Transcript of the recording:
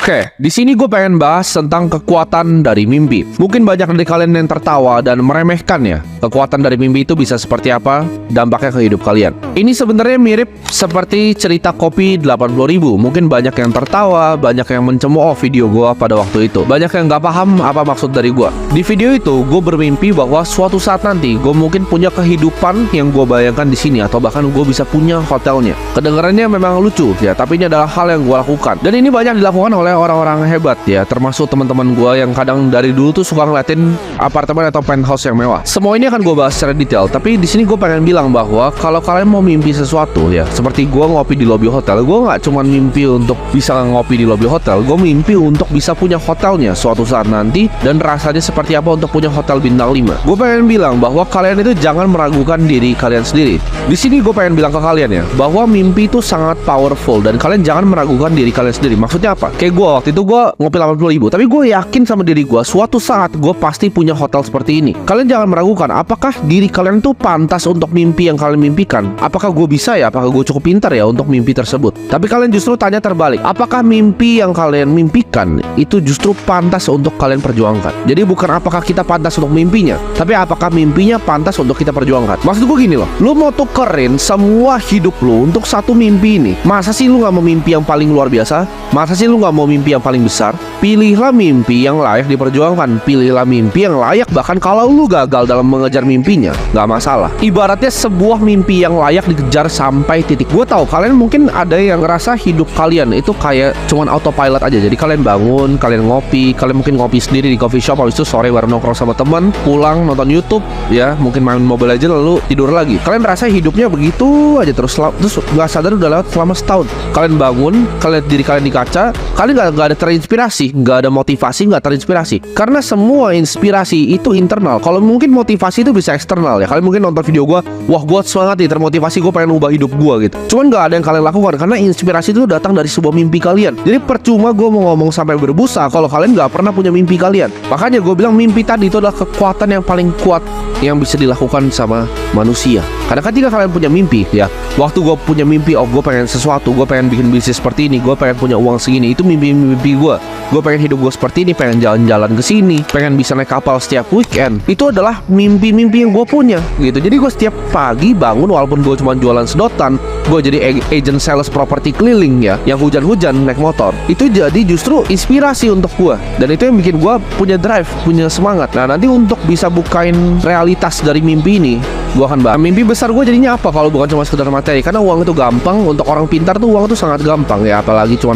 Oke, di sini gue pengen bahas tentang kekuatan dari mimpi. Mungkin banyak dari kalian yang tertawa dan meremehkan ya. Kekuatan dari mimpi itu bisa seperti apa dampaknya ke hidup kalian. Ini sebenarnya mirip seperti cerita kopi 80.000. Mungkin banyak yang tertawa, banyak yang mencemooh video gue pada waktu itu. Banyak yang gak paham apa maksud dari gue. Di video itu, gue bermimpi bahwa suatu saat nanti gue mungkin punya kehidupan yang gue bayangkan di sini, atau bahkan gue bisa punya hotelnya. Kedengarannya memang lucu ya, tapi ini adalah hal yang gue lakukan. Dan ini banyak dilakukan oleh orang-orang hebat ya, termasuk teman-teman gue yang kadang dari dulu tuh suka ngeliatin apartemen atau penthouse yang mewah. Semua ini akan gue bahas secara detail, tapi di sini gue pengen bilang bahwa kalau kalian mau mimpi sesuatu ya, seperti gue ngopi di lobi hotel, gue nggak cuma mimpi untuk bisa ngopi di lobi hotel, gue mimpi untuk bisa punya hotelnya suatu saat nanti, dan rasanya seperti apa untuk punya hotel bintang 5. Gue pengen bilang bahwa kalian itu jangan meragukan diri kalian sendiri. Di sini gue pengen bilang ke kalian ya, bahwa mimpi itu sangat powerful dan kalian jangan meragukan diri kalian sendiri. Maksudnya apa? Kayak gue waktu itu gue ngopi 80.000, tapi gue yakin sama diri gue suatu saat gue pasti punya hotel seperti ini. Kalian jangan meragukan apakah diri kalian tuh pantas untuk mimpi yang kalian mimpikan. Apakah gue bisa ya, apakah gue cukup pintar ya untuk mimpi tersebut. Tapi kalian justru tanya terbalik, apakah mimpi yang kalian mimpikan itu justru pantas untuk kalian perjuangkan. Jadi bukan apakah kita pantas untuk mimpinya, tapi apakah mimpinya pantas untuk kita perjuangkan. Maksud gue gini loh, lu mau tukerin semua hidup lu untuk satu mimpi ini. Masa sih lu gak mau mimpi yang paling luar biasa? Masa sih lu gak mau mimpi yang paling besar? Pilihlah mimpi yang layak diperjuangkan. Pilihlah mimpi yang layak bahkan kalau lu gagal dalam mengejar mimpinya, gak masalah. Ibaratnya sebuah mimpi yang layak dikejar sampai titik. Gue tahu kalian mungkin ada yang ngerasa hidup kalian itu kayak cuman autopilot aja. Jadi kalian bangun, kalian ngopi, kalian mungkin ngopi sendiri di coffee shop, habis itu sore baru nongkrong sama teman, pulang nonton YouTube ya, mungkin main Mobile Legends lalu tidur lagi. Kalian rasa hidupnya begitu aja terus gak sadar udah lewat selama setahun. Kalian bangun, kalian lihat diri kalian di kaca, kalian gak ada terinspirasi, gak ada motivasi, gak terinspirasi. Karena semua inspirasi itu internal. Kalau mungkin motivasi itu bisa eksternal ya. Kalian mungkin nonton video gue, wah gue semangat nih, termotivasi, gue pengen ubah hidup gue gitu. Cuman gak ada yang kalian lakukan karena inspirasi itu datang dari sebuah mimpi kalian. Jadi percuma gue mau ngomong sampai berbusa kalau kalian gak pernah punya mimpi kalian. Makanya gue bilang mimpi tadi itu adalah kekuatan yang paling kuat yang bisa dilakukan sama manusia. Karena ketika kalian punya mimpi ya, waktu gue punya mimpi, oh gue pengen sesuatu, gue pengen bikin bisnis seperti ini, gue pengen punya uang segini, itu mimpi-mimpi gue. Gue pengen hidup gue seperti ini, pengen jalan-jalan ke sini, pengen bisa naik kapal setiap weekend. Itu adalah mimpi-mimpi yang gue punya gitu. Jadi gue setiap pagi bangun, walaupun gue cuma jualan sedotan, gue jadi agent sales properti keliling ya, yang hujan-hujan naik motor. Itu jadi justru inspirasi untuk gue, dan itu yang bikin gue punya drive, punya semangat. Nah nanti untuk bisa bukain realitas dari mimpi ini, gue akan bahas mimpi besar gue jadinya apa kalau bukan cuma sekedar materi. Karena uang itu gampang, untuk orang pintar tuh uang itu sangat gampang ya, apalagi cuma